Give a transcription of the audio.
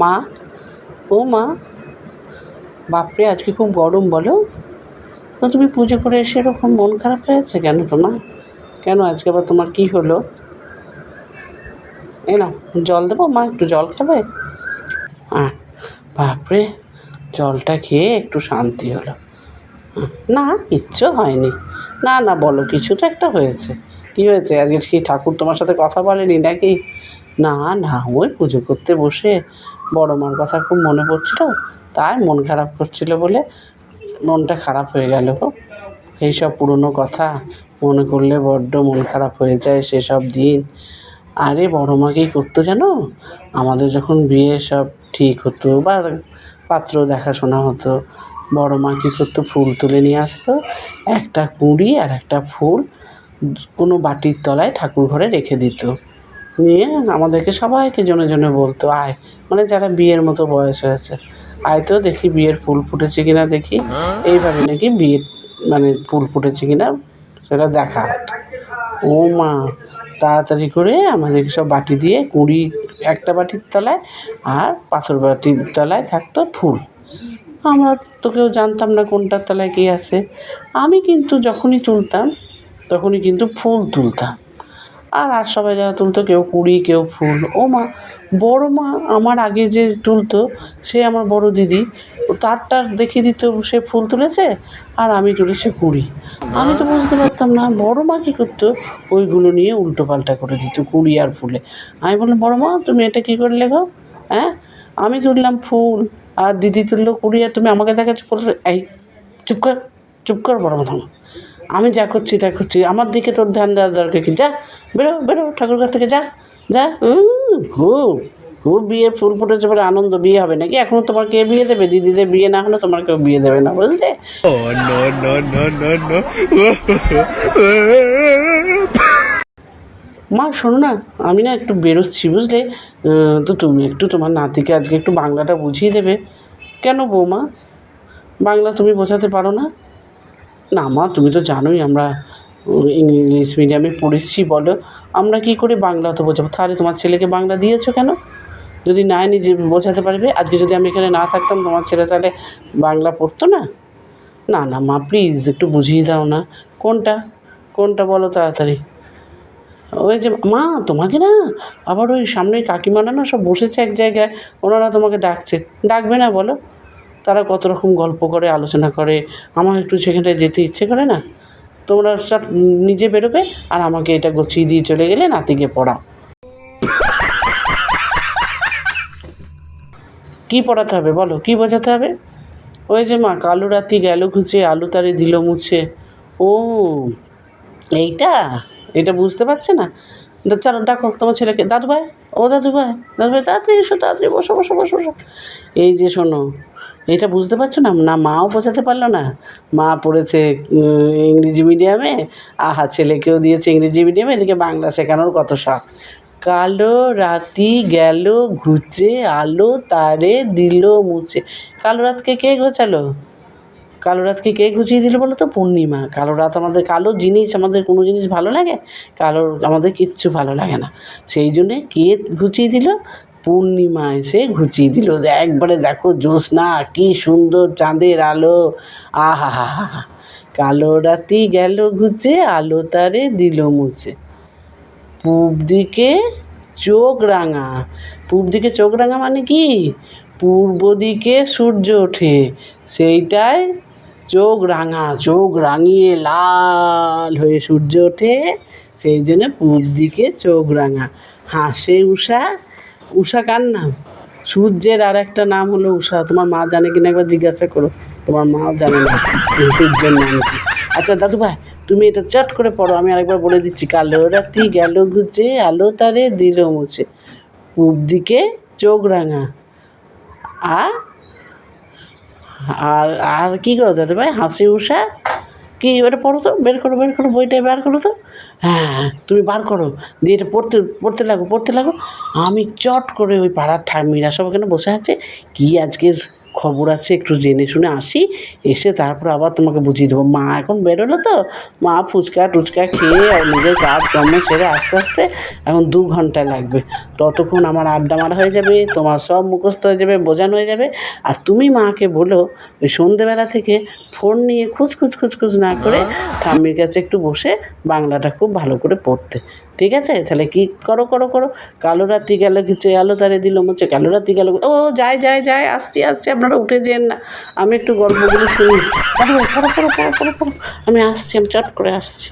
মা, ও মা, বাপরে আজকে খুব গরম বলো তো। তুমি পুজো করে এসে এরকম মন খারাপ হয়েছে কেন তোমার? কেন আজকে আবার তোমার কী হলো? এ না, জল দেবো মা, একটু জল খাবে? হ্যাঁ, বাপরে, জলটা খেয়ে একটু শান্তি হলো। না, কিচ্ছু হয়নি। না না, বলো, কিছু তো একটা হয়েছে। কী হয়েছে? আজকে কি ঠাকুর তোমার সাথে কথা বলেনি নাকি? না না, ওই পুজো করতে বসে বড় মার কথা খুব মনে পড়ছিল, তাই মন খারাপ করছিল বলে মনটা খারাপ হয়ে গেল গো। এইসব পুরনো কথা মনে করলে বড্ড মন খারাপ হয়ে যায় সেসব দিন। আরে বড় মা কী করতো জানো? আমাদের যখন বিয়ে সব ঠিক হতো বা পাত্র দেখাশোনা হতো, বড় মা কী করতো? ফুল তুলে নিয়ে আসতো, একটা কুঁড়ি আর একটা ফুল কোনো বাটির তলায় ঠাকুর ঘরে রেখে দিত। নিয়ে আমাদেরকে সবাইকে জনে জনে বলতো, আয়, মানে যারা বিয়ের মতো বয়স হয়েছে, আয় তো দেখি বিয়ের ফুল ফুটেছে কিনা দেখি। এইভাবে নাকি বিয়ের মানে ফুল ফুটেছে কিনা সেটা দেখা হতো। ও মা, তাড়াতাড়ি করে আমাদেরকে সব বাটি দিয়ে কুঁড়ি একটা বাটির তলায় আর পাথর বাটির তলায় থাকতো ফুল। আমরা তো কেউ জানতাম না কোনটার তলায় কী আছে। আমি কিন্তু যখনই তুলতাম তখনই কিন্তু ফুল তুলতাম, আর সবাই যারা তুলতো কেউ কুঁড়ি কেউ ফুল। ও মা, বড় মা আমার আগে যে তুলতো সে আমার বড় দিদি, তারটা দেখিয়ে দিত সে ফুল তুলেছে আর আমি তুলেছি কুঁড়ি। আমি তো বুঝতে পারতাম না বড় মা কী করতো, ওইগুলো নিয়ে উল্টো পাল্টা করে দিত কুঁড়ি আর ফুলে। আমি বললাম, বড় মা তুমি এটা কী করলে গো? হ্যাঁ, আমি তুললাম ফুল আর দিদি তুললো কুঁড়ি আর তুমি আমাকে দেখাচ্ছ ফুল। এই চুপ কর, চুপ কর বড় মা, আমি যা করছি তাই করছি, আমার দিকে তোর ধ্যান দেওয়ার দরকার কি? যা, বেরো বেরো ঠাকুর ঘর থেকে, যা যা। খুব খুব বিয়ে ফুল ফুটেছে বলে আনন্দ, বিয়ে হবে নাকি? এখনও তোমার কে বিয়ে দেবে? দিদিদের বিয়ে না হলে তোমার কেউ বিয়ে দেবে না, বুঝলে? মা শোনো না, আমি না একটু বেরোচ্ছি বুঝলে, তো তুমি একটু তোমার নাতিকে আজকে একটু বাংলাটা বুঝিয়ে দেবে। কেন বৌমা, বাংলা তুমি বোঝাতে পারো না? না মা, তুমি তো জানোই আমরা ইংলিশ মিডিয়ামে পড়েছি, বলো আমরা কী করে বাংলা তো বোঝাবো? তাহলে তোমার ছেলেকে বাংলা দিয়েছো কেন? যদি না নিজে বোঝাতে পারবে, আজকে যদি আমি এখানে না থাকতাম তোমার ছেলে তাহলে বাংলা পড়তো না? না না মা, প্লিজ একটু বুঝিয়ে দাও না। কোনটা কোনটা বলো তাড়াতাড়ি। ওই যে মা, তোমাকে না আবার ওই সামনে কাকিমারা না সব বসেছে এক জায়গায়, ওনারা তোমাকে ডাকছে। ডাকবে না বলো? তারা কত রকম গল্প করে, আলোচনা করে, আমার একটু সেখানে যেতে ইচ্ছে করে না। তোমরা সব নিজে বেরোবে আর আমাকে এটা গুছিয়ে দিয়ে চলে গেলে নাতিকে পড়াও। কী পড়াতে হবে বলো, কী বোঝাতে হবে? ওই যে মা, কালো রাতি গেল ঘুচে আলু তারে দিল মুছে। ও, এইটা এটা বুঝতে পারছে না? চলো ডাকো তোমার ছেলেকে। দাদু ভাই, ও দাদু ভাই, দাদু ভাই তাড়াতাড়ি এসো, তাড়াতাড়ি বসো বসো বসো বসো। এই যে শোনো, এটা বুঝতে পারছো না? না মাও বোঝাতে পারলো না। মা পড়েছে ইংরেজি মিডিয়ামে, আহা ছেলেকেও দিয়েছে ইংরেজি মিডিয়ামে, এদিকে বাংলা শেখানোর কত শখ। কালো রাতি গেল ঘুচে আলো তারে দিল মুছে। কালো রাতকে কে ঘোচালো? কালো রাতকে কে ঘুচিয়ে দিল বলো তো? পূর্ণিমা। কালো রাত, আমাদের কালো জিনিস, আমাদের কোনো জিনিস ভালো লাগে? কালো আমাদের কিচ্ছু ভালো লাগে না। সেই জন্যে কে ঘুচিয়ে দিল? পূর্ণিমা এসে ঘুচিয়ে দিল। একবারে দেখো জ্যোৎস্না, কী সুন্দর চাঁদের আলো, আহা হা হা হা। কালো রাতি গেল ঘুচে আলো তারে দিল মুছে। পূব দিকে চোখ রাঙা। পূব দিকে চোখ রাঙা মানে কি? পূর্ব দিকে সূর্য ওঠে, সেইটাই চোখ রাঙা। চোখ রাঙিয়ে লাল হয়ে সূর্য ওঠে, সেই জন্য পূব দিকে চোখ রাঙা। হাসে উষা। উষা কার নাম? সূর্যের আর একটা নাম হলো উষা। তোমার মা জানে কিনা একবার জিজ্ঞাসা করো, তোমার মাও জানে না সূর্যের নাম কি। আচ্ছা দাদু ভাই, তুমি এটা চট করে পড়ো, আমি আরেকবার বলে দিচ্ছি। কালো রাতি গেল ঘুচে আলো তারে দিল মুছে, পূব দিকে চোখ রাঙা। আর আর আর কী করো দাদু ভাই? হাসি উষা কি? ওটা পড়ো তো, বের করো বের করো, বইটা বের করো তো। হ্যাঁ, তুমি বার করো, দিয়ে এটা পড়তে পড়তে লাগো পড়তে লাগো। আমি চট করে ওই পাড়ার ঠাম্মিরা সব ওখানে বসে আছে, কি আজকের খবর আছে, একটু জেনে শুনে আসি, এসে তারপর আবার তোমাকে বুঝিয়ে দেবো। মা এখন বেরোলো তো, মা ফুচকা টুচকা খেয়ে আর নিজের কাজকর্ম সেরে আস্তে আস্তে এখন 2 ঘন্টা লাগবে। ততক্ষণ আমার আড্ডা মারা হয়ে যাবে, তোমার সব মুখস্থ হয়ে যাবে, বোঝানো হয়ে যাবে। আর তুমি মাকে বলো ওই সন্ধেবেলা থেকে ফোন নিয়ে খুঁজ না করে ঠাম্মির কাছে একটু বসে বাংলাটা খুব ভালো করে পড়তে। ঠিক আছে? তাহলে কি করো করো করো। কালো রাত্রি গেল কিছু আলো তারে দিল মোচে, কালো রাত্রি গেল, ও যায় আসছি আপনারা উঠে যেন না, আমি একটু গল্পগুলো শুনি। পড়ো পড়ো পড়ো পড়ো পড়ো পড়ো, আমি আসছি, আমি চট করে আসছি।